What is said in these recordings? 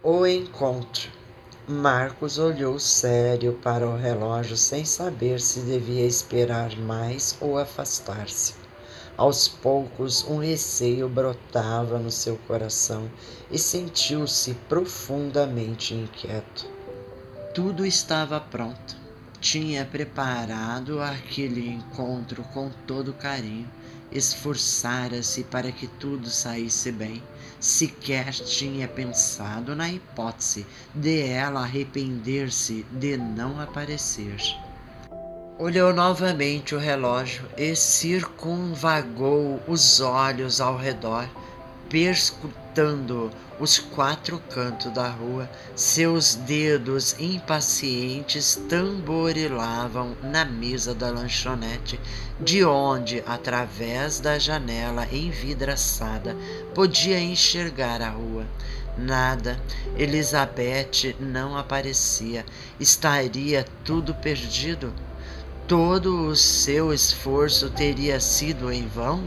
O encontro. Marcos olhou sério para o relógio sem saber se devia esperar mais ou afastar-se. Aos poucos, um receio brotava no seu coração e sentiu-se profundamente inquieto. Tudo estava pronto. Tinha preparado aquele encontro com todo carinho, esforçara-se para que tudo saísse bem. Sequer tinha pensado na hipótese de ela arrepender-se de não aparecer. Olhou novamente o relógio e circunvagou os olhos ao redor, perscrutando os quatro cantos da rua. Seus dedos impacientes tamborilavam na mesa da lanchonete, de onde, através da janela envidraçada, podia enxergar a rua. Nada. Elizabeth não aparecia. Estaria tudo perdido? Todo o seu esforço teria sido em vão?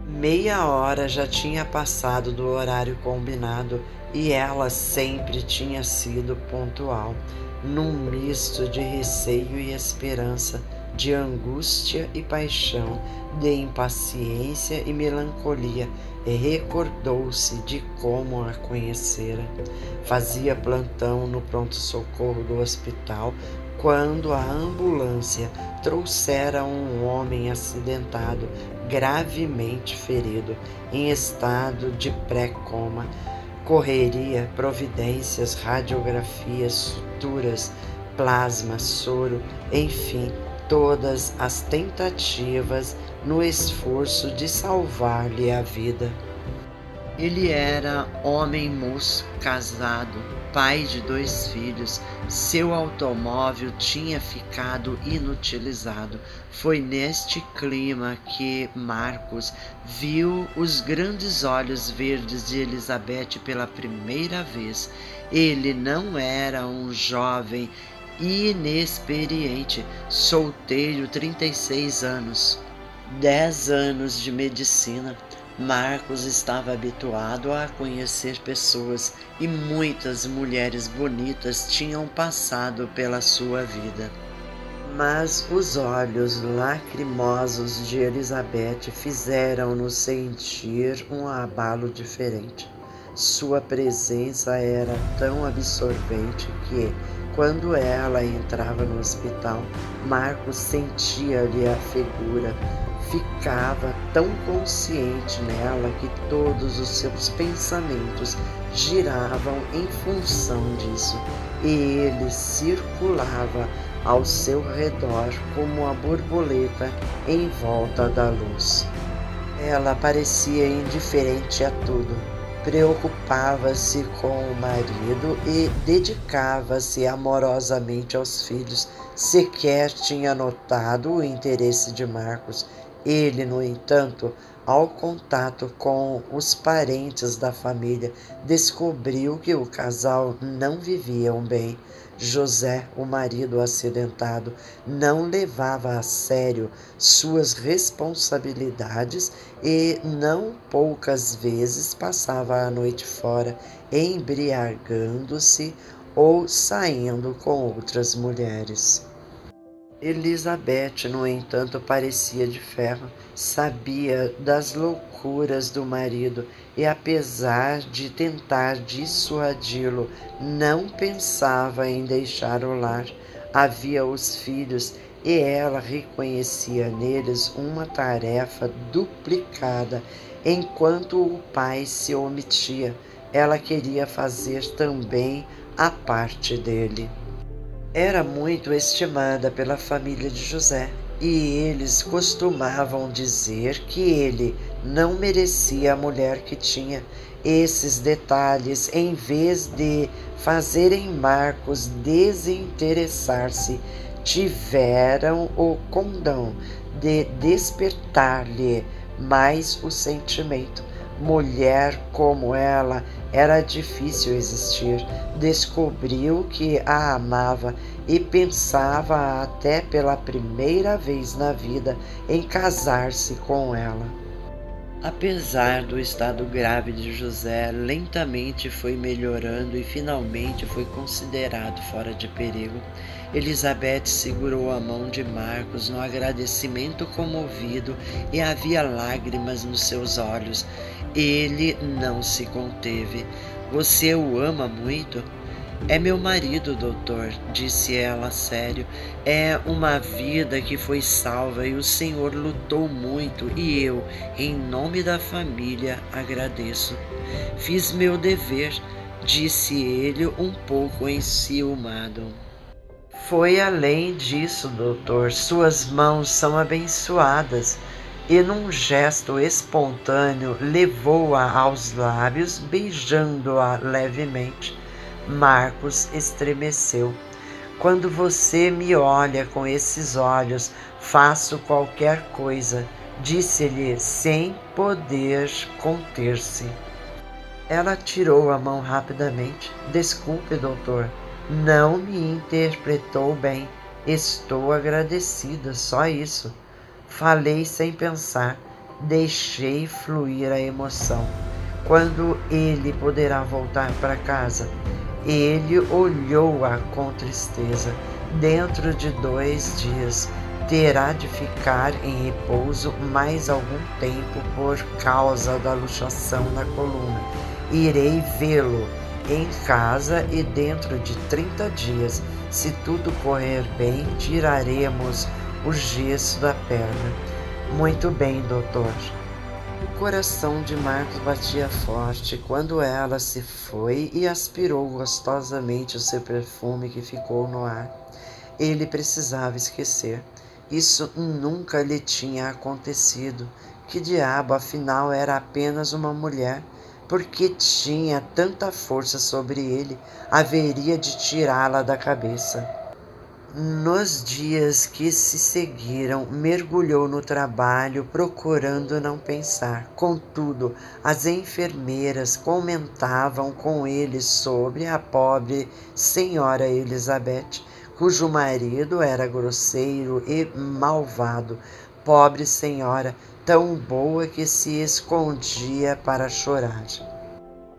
Meia hora já tinha passado do horário combinado e ela sempre tinha sido pontual, num misto de receio e esperança, de angústia e paixão, de impaciência e melancolia, e recordou-se de como a conhecera. Fazia plantão no pronto-socorro do hospital quando a ambulância trouxera um homem acidentado, gravemente ferido, em estado de pré-coma. Correria, providências, radiografias, suturas, plasma, soro, enfim, todas as tentativas no esforço de salvar-lhe a vida. Ele era homem moço, casado, pai de 2 filhos. Seu automóvel tinha ficado inutilizado. Foi neste clima que Marcos viu os grandes olhos verdes de Elizabeth pela primeira vez. Ele não era um jovem inexperiente, solteiro, 36 anos, 10 anos de medicina. Marcos estava habituado a conhecer pessoas e muitas mulheres bonitas tinham passado pela sua vida. Mas os olhos lacrimosos de Elizabeth fizeram-no sentir um abalo diferente. Sua presença era tão absorvente que, quando ela entrava no hospital, Marcos sentia-lhe a figura. Ficava tão consciente nela que todos os seus pensamentos giravam em função disso, e ele circulava ao seu redor como a borboleta em volta da luz. Ela parecia indiferente a tudo. Preocupava-se com o marido e dedicava-se amorosamente aos filhos. Sequer tinha notado o interesse de Marcos. Ele, no entanto, ao contato com os parentes da família, descobriu que o casal não viviam bem. José, o marido acidentado, não levava a sério suas responsabilidades e não poucas vezes passava a noite fora, embriagando-se ou saindo com outras mulheres. Elizabeth, no entanto, parecia de ferro, sabia das loucuras do marido e, apesar de tentar dissuadi-lo, não pensava em deixar o lar. Havia os filhos e ela reconhecia neles uma tarefa duplicada. Enquanto o pai se omitia, ela queria fazer também a parte dele. Era muito estimada pela família de José, e eles costumavam dizer que ele não merecia a mulher que tinha. Esses detalhes, em vez de fazerem Marcos desinteressar-se, tiveram o condão de despertar-lhe mais o sentimento. Mulher como ela era difícil existir. Descobriu que a amava e pensava até pela primeira vez na vida em casar-se com ela. Apesar do estado grave de José, lentamente foi melhorando e finalmente foi considerado fora de perigo. Elizabeth segurou a mão de Marcos no agradecimento comovido e havia lágrimas nos seus olhos. Ele não se conteve. Você o ama muito? É meu marido, doutor, disse ela sério. É uma vida que foi salva e o senhor lutou muito e eu, em nome da família, agradeço. Fiz meu dever, disse ele um pouco enciumado. Foi além disso, doutor. Suas mãos são abençoadas. E num gesto espontâneo levou-a aos lábios, beijando-a levemente. Marcos estremeceu. Quando você me olha com esses olhos, faço qualquer coisa, disse-lhe sem poder conter-se. Ela tirou a mão rapidamente. Desculpe, doutor. Não me interpretou bem. Estou agradecida, só isso. Falei sem pensar. Deixei fluir a emoção. Quando ele poderá voltar para casa? Ele olhou-a com tristeza. Dentro de 2 dias. Terá de ficar em repouso mais algum tempo por causa da luxação na coluna. Irei vê-lo em casa e dentro de 30 dias, se tudo correr bem, tiraremos o gesso da perna. Muito bem, doutor. O coração de Marcos batia forte quando ela se foi e aspirou gostosamente o seu perfume que ficou no ar. Ele precisava esquecer. Isso nunca lhe tinha acontecido. Que diabo, afinal, era apenas uma mulher. Porque tinha tanta força sobre ele, haveria de tirá-la da cabeça. Nos dias que se seguiram, mergulhou no trabalho, procurando não pensar. Contudo, as enfermeiras comentavam com ele sobre a pobre senhora Elizabeth, cujo marido era grosseiro e malvado. Pobre senhora, tão boa que se escondia para chorar.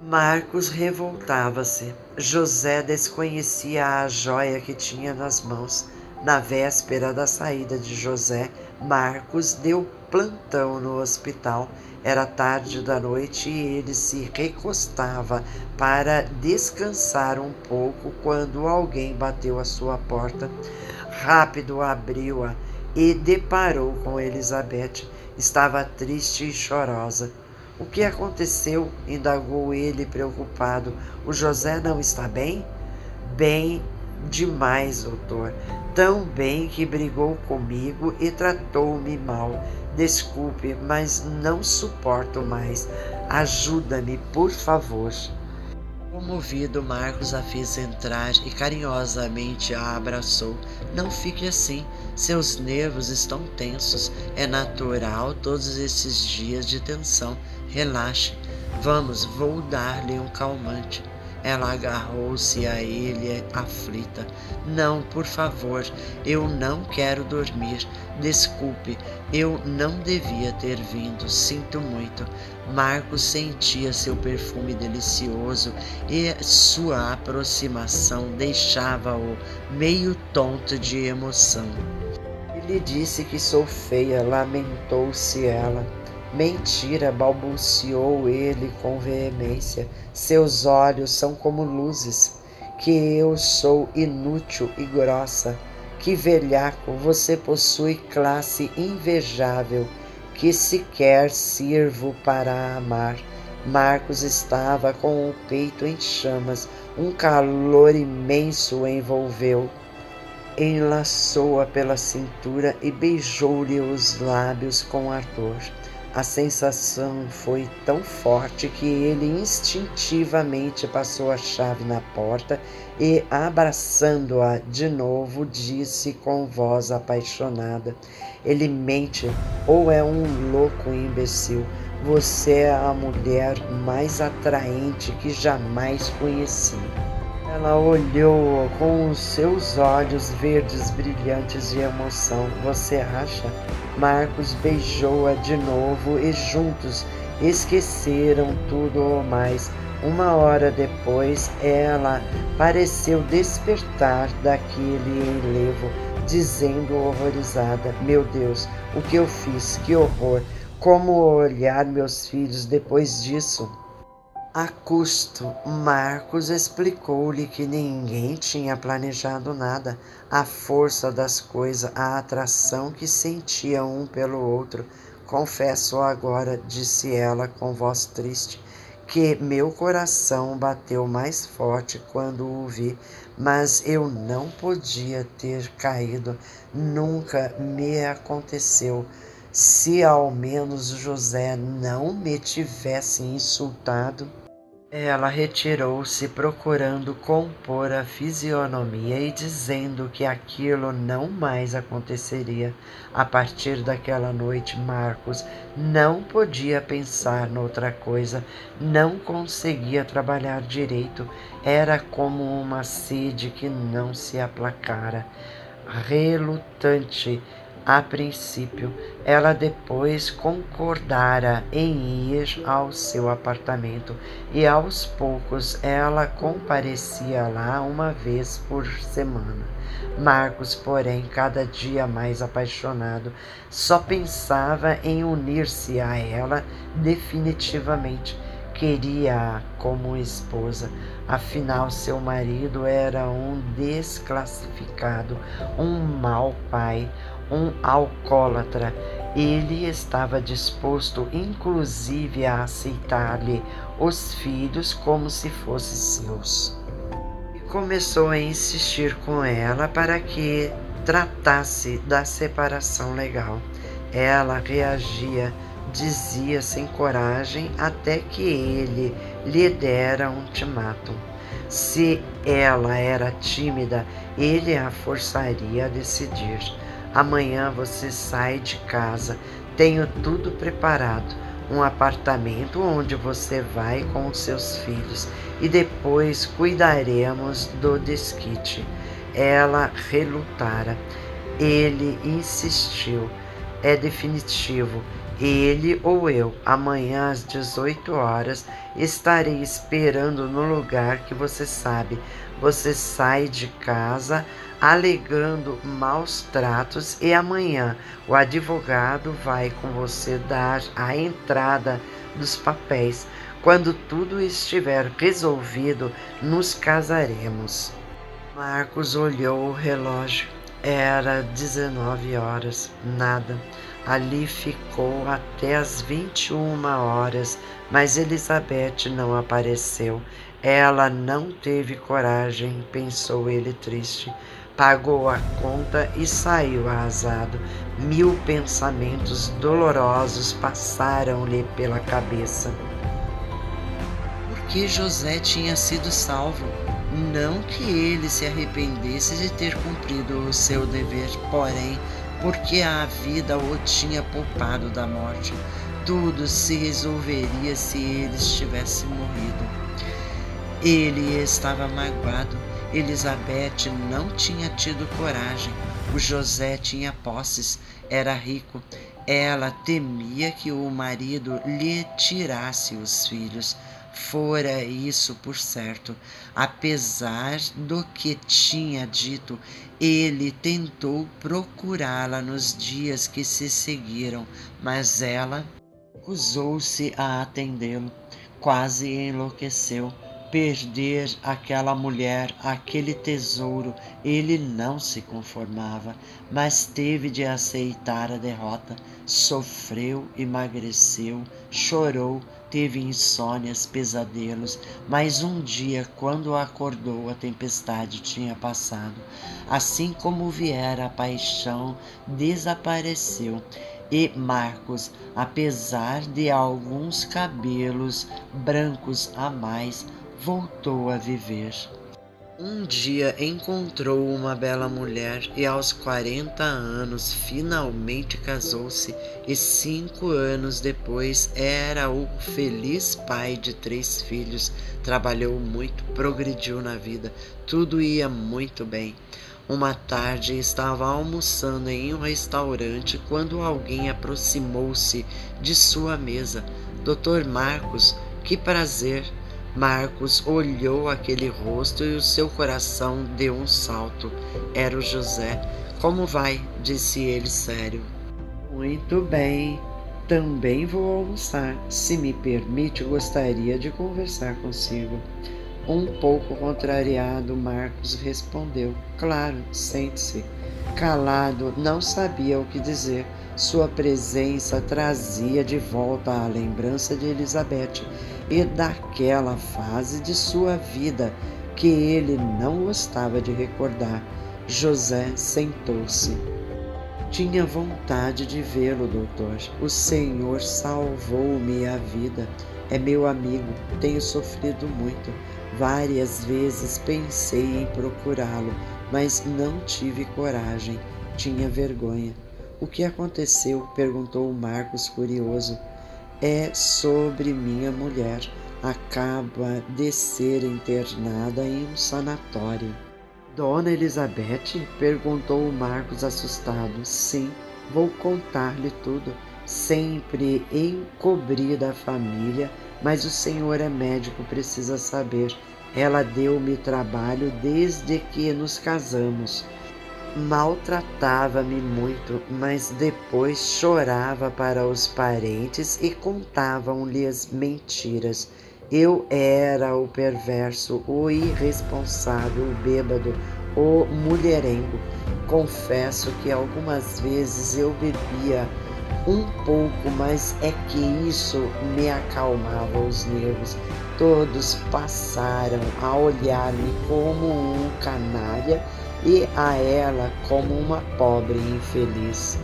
Marcos revoltava-se. José desconhecia a joia que tinha nas mãos. Na véspera da saída de José, Marcos deu plantão no hospital. Era tarde da noite e ele se recostava para descansar um pouco quando alguém bateu à sua porta. Rápido abriu-a e deparou com Elizabeth. Estava triste e chorosa. O que aconteceu? Indagou ele preocupado. O José não está bem? Bem demais, doutor. Tão bem que brigou comigo e tratou-me mal. Desculpe, mas não suporto mais. Ajuda-me, por favor. Comovido, Marcos a fez entrar e carinhosamente a abraçou. Não fique assim, seus nervos estão tensos. É natural todos esses dias de tensão. Relaxe. Vamos, vou dar-lhe um calmante. Ela agarrou-se a ele aflita. Não, por favor, eu não quero dormir. Desculpe, eu não devia ter vindo. Sinto muito. Marcos sentia seu perfume delicioso e sua aproximação deixava-o meio tonto de emoção. Ele disse que sou feia, lamentou-se ela. Mentira, balbuciou ele com veemência. Seus olhos são como luzes. Que eu sou inútil e grossa. Que velhaco, você possui classe invejável. Que sequer sirvo para amar. Marcos estava com o peito em chamas. Um calor imenso o envolveu. Enlaçou-a pela cintura e beijou-lhe os lábios com ardor. A sensação foi tão forte que ele instintivamente passou a chave na porta e, abraçando-a de novo, disse com voz apaixonada: Ele mente ou é um louco imbecil. Você é a mulher mais atraente que jamais conheci. Ela olhou com os seus olhos verdes brilhantes de emoção. Você acha? Marcos beijou-a de novo e juntos esqueceram tudo ou mais. Uma hora depois, ela pareceu despertar daquele enlevo, dizendo horrorizada: Meu Deus, o que eu fiz? Que horror! Como olhar meus filhos depois disso? A custo, Marcos explicou-lhe que ninguém tinha planejado nada. A força das coisas, a atração que sentiam um pelo outro. Confesso agora, disse ela com voz triste, que meu coração bateu mais forte quando o vi, mas eu não podia ter caído. Nunca me aconteceu. Se ao menos José não me tivesse insultado. Ela retirou-se, procurando compor a fisionomia e dizendo que aquilo não mais aconteceria. A partir daquela noite, Marcos não podia pensar noutra coisa, não conseguia trabalhar direito. Era como uma sede que não se aplacara. Relutante a princípio, ela depois concordara em ir ao seu apartamento e aos poucos ela comparecia lá uma vez por semana. Marcos, porém, cada dia mais apaixonado, só pensava em unir-se a ela definitivamente. Queria-a como esposa, afinal seu marido era um desclassificado, um mau pai, um alcoólatra. Ele estava disposto, inclusive, a aceitar-lhe os filhos como se fossem seus. E começou a insistir com ela para que tratasse da separação legal. Ela reagia, dizia sem coragem, até que ele lhe dera um ultimátum. Se ela era tímida, ele a forçaria a decidir. Amanhã você sai de casa, tenho tudo preparado, um apartamento onde você vai com os seus filhos e depois cuidaremos do desquite. Ela relutara. Ele insistiu. É definitivo. Ele ou eu, amanhã às 18 horas, estarei esperando no lugar que você sabe. Você sai de casa alegando maus tratos e amanhã o advogado vai com você dar a entrada dos papéis. Quando tudo estiver resolvido, nos casaremos. Marcos olhou o relógio. Era 19 horas. Nada. Ali ficou até as 21 horas, mas Elizabeth não apareceu. Ela não teve coragem, pensou ele triste. Pagou a conta e saiu arrasado. 1000 pensamentos dolorosos passaram-lhe pela cabeça. Porque José tinha sido salvo. Não que ele se arrependesse de ter cumprido o seu dever, porém, porque a vida o tinha poupado da morte. Tudo se resolveria se ele tivesse morrido. Ele estava magoado. Elizabeth não tinha tido coragem. O José tinha posses, era rico. Ela temia que o marido lhe tirasse os filhos. Fora isso por certo. Apesar do que tinha dito, ele tentou procurá-la nos dias que se seguiram, mas ela recusou-se a atendê-lo. Quase enlouqueceu. Perder aquela mulher, aquele tesouro, ele não se conformava, mas teve de aceitar a derrota. Sofreu, emagreceu, chorou, teve insônias, pesadelos, mas um dia, quando acordou, a tempestade tinha passado. Assim como viera a paixão, desapareceu. E Marcos, apesar de alguns cabelos brancos a mais, voltou a viver. Um dia encontrou uma bela mulher e aos 40 anos finalmente casou-se e 5 anos depois era o feliz pai de 3 filhos. Trabalhou muito, progrediu na vida, tudo ia muito bem. Uma tarde estava almoçando em um restaurante quando alguém aproximou-se de sua mesa. Doutor Marcos, que prazer! Marcos olhou aquele rosto e o seu coração deu um salto. Era o José. Como vai? Disse ele sério. Muito bem. Também vou almoçar. Se me permite, gostaria de conversar consigo. Um pouco contrariado, Marcos respondeu: Claro, sente-se. Calado, não sabia o que dizer. Sua presença trazia de volta a lembrança de Elizabeth e daquela fase de sua vida que ele não gostava de recordar. José sentou-se. Tinha vontade de vê-lo, doutor. O Senhor salvou-me a vida. É meu amigo. Tenho sofrido muito. Várias vezes pensei em procurá-lo, mas não tive coragem. Tinha vergonha. O que aconteceu? Perguntou Marcos, curioso. É sobre minha mulher. Acaba de ser internada em um sanatório. Dona Elizabeth? Perguntou Marcos assustado. Sim, vou contar-lhe tudo. Sempre encobri da família, mas o senhor é médico, precisa saber. Ela deu-me trabalho desde que nos casamos. Maltratava-me muito, mas depois chorava para os parentes e contavam-lhes mentiras. Eu era o perverso, o irresponsável, o bêbado, o mulherengo. Confesso que algumas vezes eu bebia um pouco, mas é que isso me acalmava os nervos. Todos passaram a olhar-me como um canalha e a ela como uma pobre infeliz.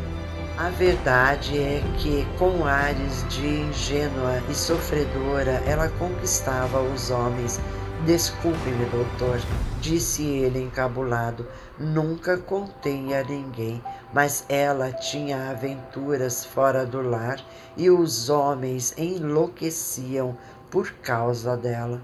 A verdade é que, com ares de ingênua e sofredora, ela conquistava os homens. Desculpe-me, doutor, disse ele encabulado. Nunca contei a ninguém, mas ela tinha aventuras fora do lar e os homens enlouqueciam por causa dela.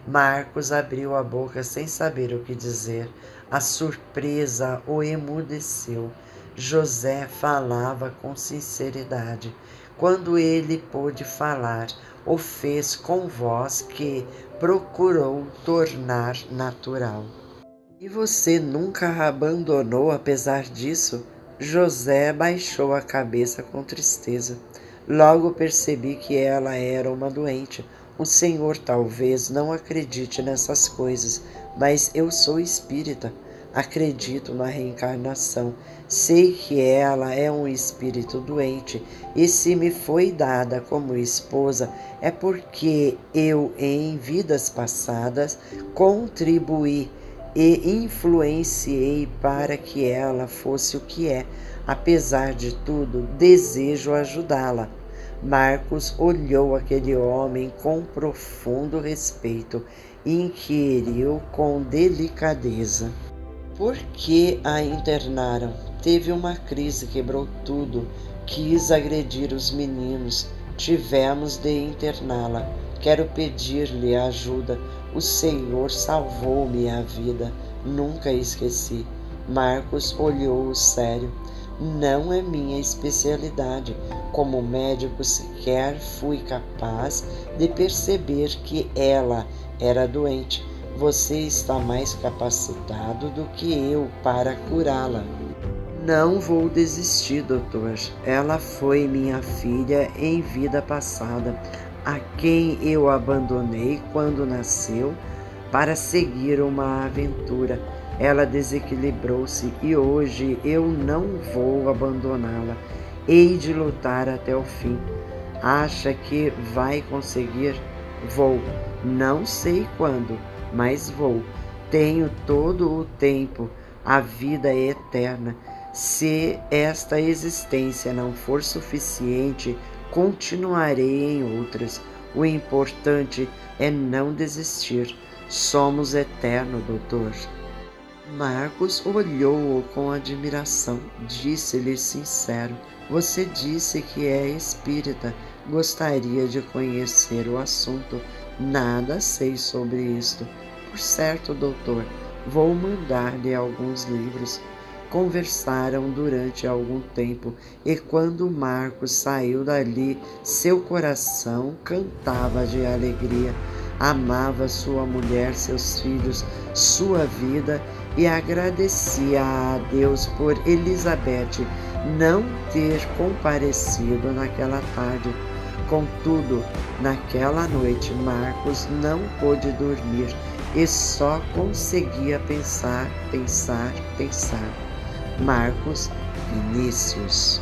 Marcos abriu a boca sem saber o que dizer. A surpresa o emudeceu. José falava com sinceridade. Quando ele pôde falar, o fez com voz que procurou tornar natural. E você nunca a abandonou apesar disso? José baixou a cabeça com tristeza. Logo percebi que ela era uma doente. O senhor talvez não acredite nessas coisas, mas eu sou espírita. Acredito na reencarnação. Sei que ela é um espírito doente e se me foi dada como esposa é porque eu, em vidas passadas, contribuí e influenciei para que ela fosse o que é. Apesar de tudo, desejo ajudá-la. Marcos olhou aquele homem com profundo respeito e inquiriu com delicadeza. Por que a internaram? Teve uma crise, quebrou tudo. Quis agredir os meninos. Tivemos de interná-la. Quero pedir-lhe ajuda. O Senhor salvou-me a vida. Nunca esqueci. Marcos olhou-o sério. Não é minha especialidade. Como médico, sequer fui capaz de perceber que ela era doente. Você está mais capacitado do que eu para curá-la. Não vou desistir, doutor. Ela foi minha filha em vida passada, a quem eu abandonei quando nasceu para seguir uma aventura. Ela desequilibrou-se e hoje eu não vou abandoná-la. Hei de lutar até o fim. Acha que vai conseguir? Vou. Não sei quando, mas vou. Tenho todo o tempo. A vida é eterna. Se esta existência não for suficiente, continuarei em outras. O importante é não desistir. Somos eterno, doutor. Marcos olhou-o com admiração. Disse-lhe sincero: você disse que é espírita. Gostaria de conhecer o assunto. Nada sei sobre isto. Por certo, doutor, vou mandar-lhe alguns livros. Conversaram durante algum tempo, e quando Marcos saiu dali, seu coração cantava de alegria. Amava sua mulher, seus filhos, sua vida, e agradecia a Deus por Elizabeth não ter comparecido naquela tarde. Contudo, naquela noite, Marcos não pôde dormir e só conseguia pensar. Marcos Vinícius.